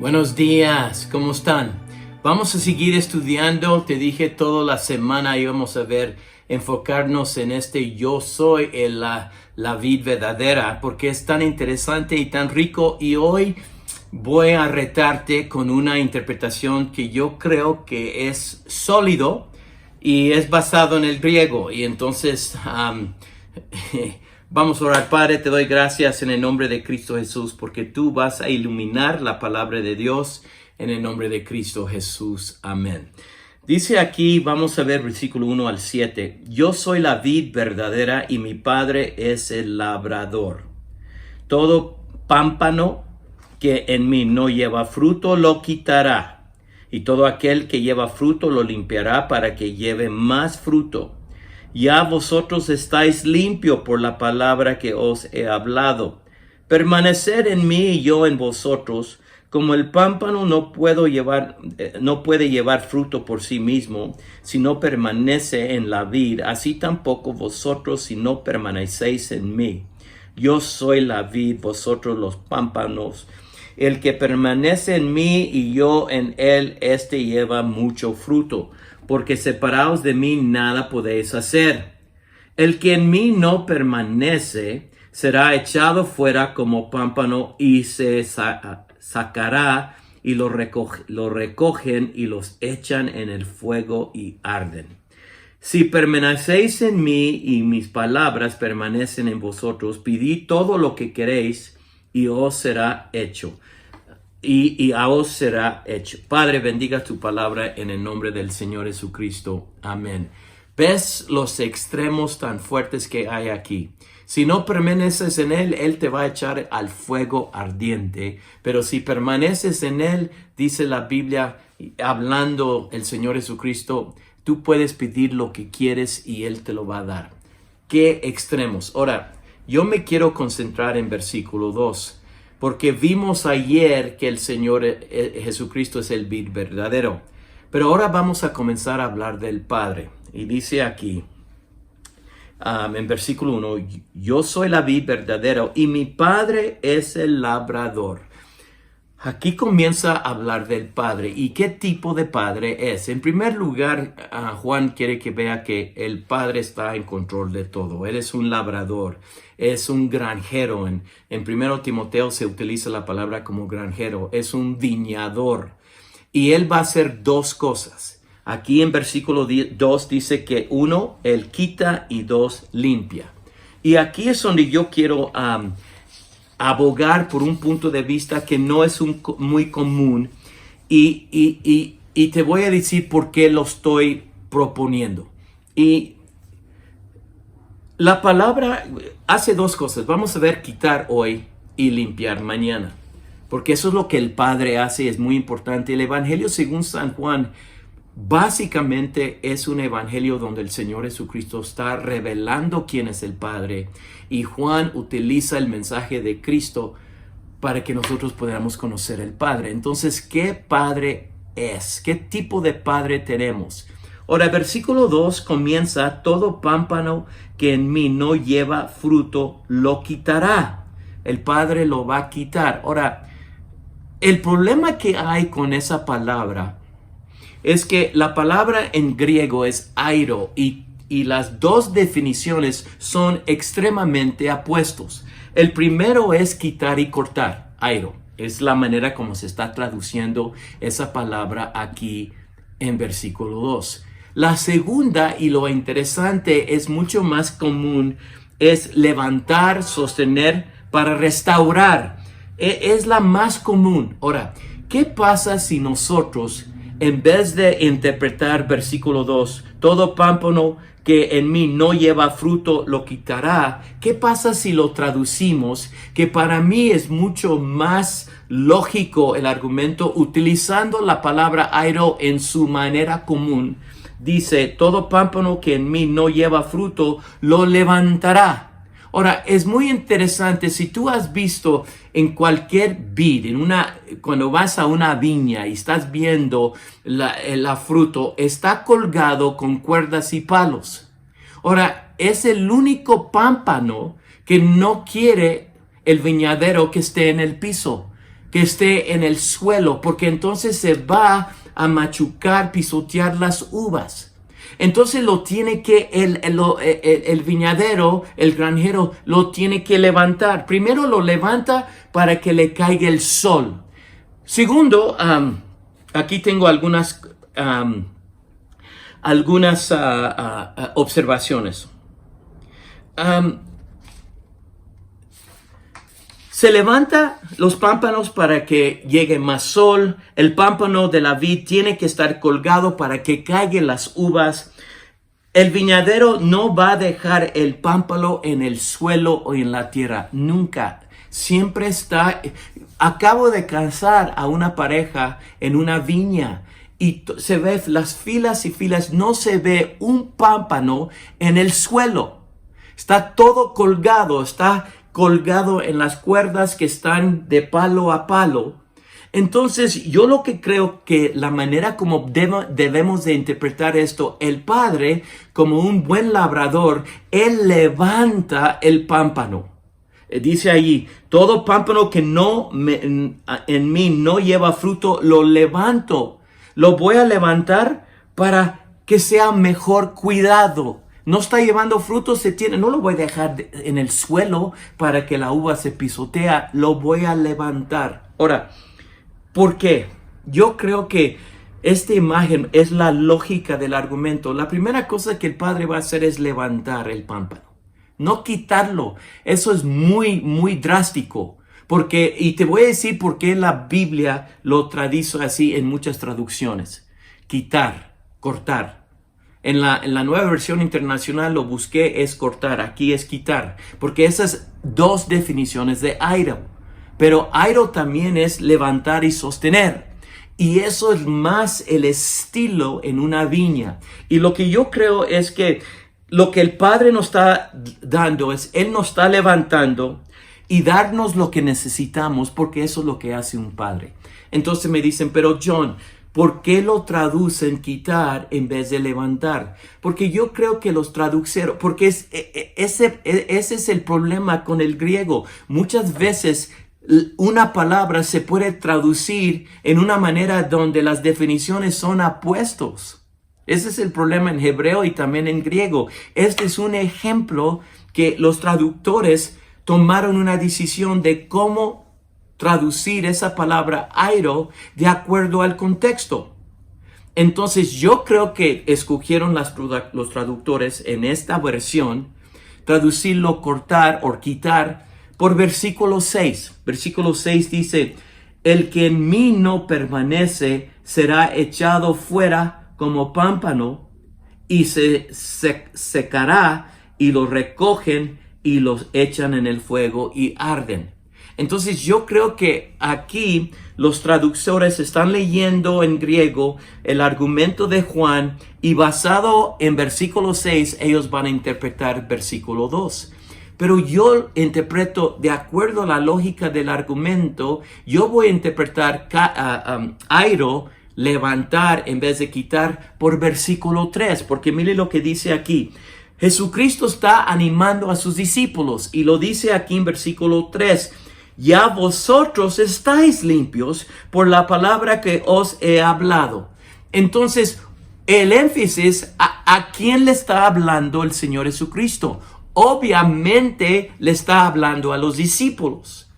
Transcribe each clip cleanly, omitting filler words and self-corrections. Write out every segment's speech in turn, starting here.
Buenos días, ¿cómo están? Vamos a seguir estudiando. Te dije toda la semana íbamos a enfocarnos en yo soy la vid verdadera, porque es tan interesante y tan rico. Y hoy voy a retarte con una interpretación que yo creo que es sólido y es basado en el griego. Y entonces vamos a orar. Padre, te doy gracias en el nombre de Cristo Jesús, porque tú vas a iluminar la palabra de Dios en el nombre de Cristo Jesús. Amén. Dice aquí, vamos a ver versículo 1 al 7. Yo soy la vid verdadera y mi Padre es el labrador. Todo pámpano que en mí no lleva fruto lo quitará, y todo aquel que lleva fruto lo limpiará para que lleve más fruto. Ya vosotros estáis limpios por la palabra que os he hablado. Permaneced en mí y yo en vosotros. Como el pámpano no puede llevar fruto por sí mismo, si no permanece en la vid, así tampoco vosotros si no permanecéis en mí. Yo soy la vid, vosotros los pámpanos. El que permanece en mí y yo en él, éste lleva mucho fruto, porque separados de mí nada podéis hacer. El que en mí no permanece será echado fuera como pámpano y se sacará, y lo recogen y los echan en el fuego y arden. Si permanecéis en mí y mis palabras permanecen en vosotros, pedid todo lo que queréis y os será hecho. Y a os será hecho. Padre, bendiga tu palabra en el nombre del Señor Jesucristo. Amén. ¿Ves los extremos tan fuertes que hay aquí? Si no permaneces en Él, Él te va a echar al fuego ardiente. Pero si permaneces en Él, dice la Biblia, hablando el Señor Jesucristo, tú puedes pedir lo que quieres y Él te lo va a dar. ¿Qué extremos? Ahora, yo me quiero concentrar en versículo 2. Porque vimos ayer que el Señor Jesucristo es el vid verdadero. Pero ahora vamos a comenzar a hablar del Padre. Y dice aquí, en versículo 1, yo soy la vid verdadero y mi Padre es el labrador. Aquí comienza a hablar del Padre. ¿Y qué tipo de Padre es? En primer lugar, Juan quiere que vea que el Padre está en control de todo. Él es un labrador, es un granjero. En 1 Timoteo se utiliza la palabra como granjero. Es un viñador. Y Él va a hacer dos cosas. Aquí en versículo 2 dice que 1, Él quita y 2, limpia. Y aquí es donde yo quiero abogar por un punto de vista que no es muy común y te voy a decir por qué lo estoy proponiendo. Y la palabra hace dos cosas. Vamos a ver quitar hoy y limpiar mañana, porque eso es lo que el Padre hace, es muy importante. El Evangelio según San Juan básicamente es un evangelio donde el Señor Jesucristo está revelando quién es el Padre, y Juan utiliza el mensaje de Cristo para que nosotros podamos conocer el Padre. Entonces, ¿qué Padre es? ¿Qué tipo de Padre tenemos? Ahora, el versículo 2 comienza, todo pámpano que en mí no lleva fruto lo quitará. El Padre lo va a quitar. Ahora, el problema que hay con esa palabra es que la palabra en griego es airo y las dos definiciones son extremadamente apuestos. El primero es quitar y cortar, airo. Es la manera como se está traduciendo esa palabra aquí en versículo 2. La segunda, y lo interesante, es mucho más común, es levantar, sostener para restaurar. Es la más común. Ahora, ¿qué pasa si nosotros, en vez de interpretar versículo 2, todo pámpano que en mí no lleva fruto lo quitará? ¿Qué pasa si lo traducimos? Que para mí es mucho más lógico el argumento utilizando la palabra airo en su manera común. Dice, todo pámpano que en mí no lleva fruto lo levantará. Ahora, es muy interesante, si tú has visto en cualquier vid, cuando vas a una viña y estás viendo la fruto, está colgado con cuerdas y palos. Ahora, es el único pámpano que no quiere el viñadero que esté en el piso. que esté en el suelo, porque entonces se va a machucar, pisotear las uvas. Entonces lo tiene que, el viñadero, el granjero, lo tiene que levantar. Primero lo levanta para que le caiga el sol. Segundo, aquí tengo algunas observaciones. Se levanta los pámpanos para que llegue más sol. El pámpano de la vid tiene que estar colgado para que caigan las uvas. El viñadero no va a dejar el pámpano en el suelo o en la tierra. Nunca. Siempre está. Acabo de casar a una pareja en una viña y se ve las filas y filas. No se ve un pámpano en el suelo. Está todo colgado. Está colgado en las cuerdas que están de palo a palo. Entonces, yo lo que creo que la manera como debemos de interpretar esto, el Padre, como un buen labrador, Él levanta el pámpano. Dice allí, todo pámpano que en mí no lleva fruto, lo levanto. Lo voy a levantar para que sea mejor cuidado. No está llevando frutos, no lo voy a dejar en el suelo para que la uva se pisotea, lo voy a levantar. Ahora, ¿por qué? Yo creo que esta imagen es la lógica del argumento. La primera cosa que el Padre va a hacer es levantar el pámpano, no quitarlo. Eso es muy, muy drástico. Y te voy a decir por qué la Biblia lo traduce así en muchas traducciones. Quitar, cortar. En la nueva versión internacional lo busqué, es cortar, aquí es quitar, porque esas dos definiciones de airo. Pero airo también es levantar y sostener. Y eso es más el estilo en una viña. Y lo que yo creo es que lo que el Padre nos está dando es, Él nos está levantando y darnos lo que necesitamos, porque eso es lo que hace un padre. Entonces me dicen, pero John, ¿por qué lo traducen quitar en vez de levantar? Porque yo creo que los traducieron, porque ese es el problema con el griego. Muchas veces una palabra se puede traducir en una manera donde las definiciones son apuestos. Ese es el problema en hebreo y también en griego. Este es un ejemplo que los traductores tomaron una decisión de cómo traducir esa palabra airo de acuerdo al contexto. Entonces yo creo que escogieron los traductores en esta versión, traducirlo, cortar o quitar por versículo 6. Versículo 6 dice, el que en mí no permanece será echado fuera como pámpano y se secará y lo recogen y los echan en el fuego y arden. Entonces yo creo que aquí los traductores están leyendo en griego el argumento de Juan y basado en versículo 6 ellos van a interpretar versículo 2. Pero yo interpreto de acuerdo a la lógica del argumento, yo voy a interpretar airo, levantar en vez de quitar por versículo 3, porque mire lo que dice aquí. Jesucristo está animando a sus discípulos y lo dice aquí en versículo 3. Ya vosotros estáis limpios por la palabra que os he hablado. Entonces, el énfasis, ¿a quién le está hablando el Señor Jesucristo? Obviamente le está hablando a los discípulos.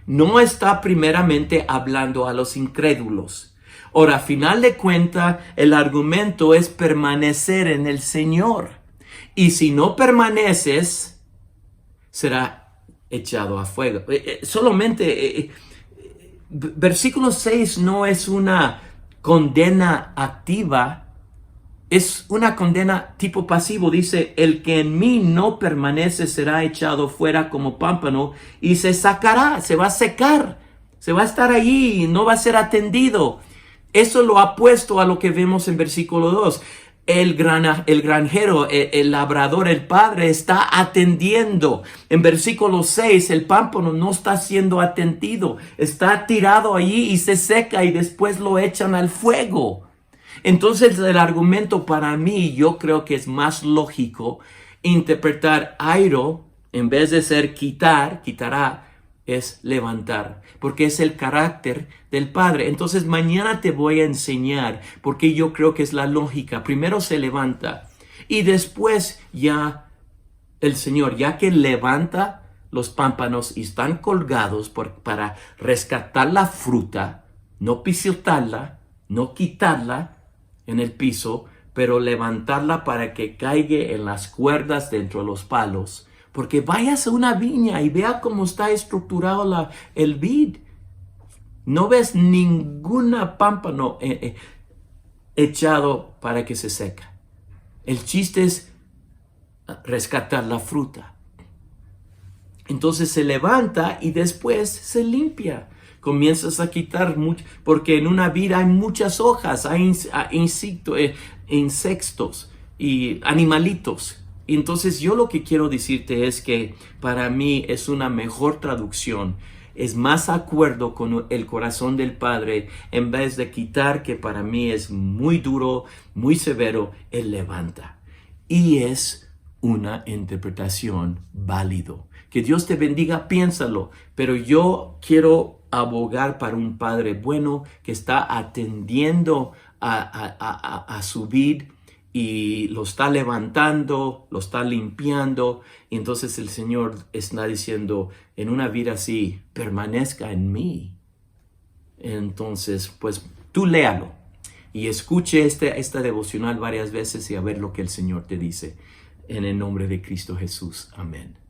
No está primeramente hablando a los incrédulos. Ahora, a final de cuentas, el argumento es permanecer en el Señor. Y si no permaneces, será echado a fuego. Versículo 6 no es una condena activa, es una condena tipo pasivo. Dice, el que en mí no permanece será echado fuera como pámpano y se sacará, se va a secar, se va a estar allí y no va a ser atendido. Eso lo ha puesto a lo que vemos en versículo 2. El granjero, el labrador, el padre está atendiendo. En versículo 6, el pámpano no está siendo atendido. Está tirado allí y se seca y después lo echan al fuego. Entonces el argumento para mí, yo creo que es más lógico interpretar airo, en vez de ser quitará, es levantar, porque es el carácter del Padre. Entonces mañana te voy a enseñar, porque yo creo que es la lógica. Primero se levanta y después ya el Señor, ya que levanta los pámpanos y están colgados para rescatar la fruta, no pisotearla, no quitarla en el piso, pero levantarla para que caiga en las cuerdas dentro de los palos. Porque vayas a una viña y vea cómo está estructurado el vid. No ves ninguna pámpano echado para que se seca. El chiste es rescatar la fruta. Entonces se levanta y después se limpia. Comienzas a quitar mucho, porque en una vid hay muchas hojas, hay insectos y animalitos. Entonces yo lo que quiero decirte es que para mí es una mejor traducción, es más acuerdo con el corazón del Padre, en vez de quitar, que para mí es muy duro, muy severo. Él levanta. Y es una interpretación válido. Que Dios te bendiga, piénsalo. Pero yo quiero abogar para un Padre bueno que está atendiendo a su vid y lo está levantando, lo está limpiando. Y entonces el Señor está diciendo, en una vida así, permanezca en mí. Entonces, pues tú léalo y escuche esta devocional varias veces y a ver lo que el Señor te dice. En el nombre de Cristo Jesús. Amén.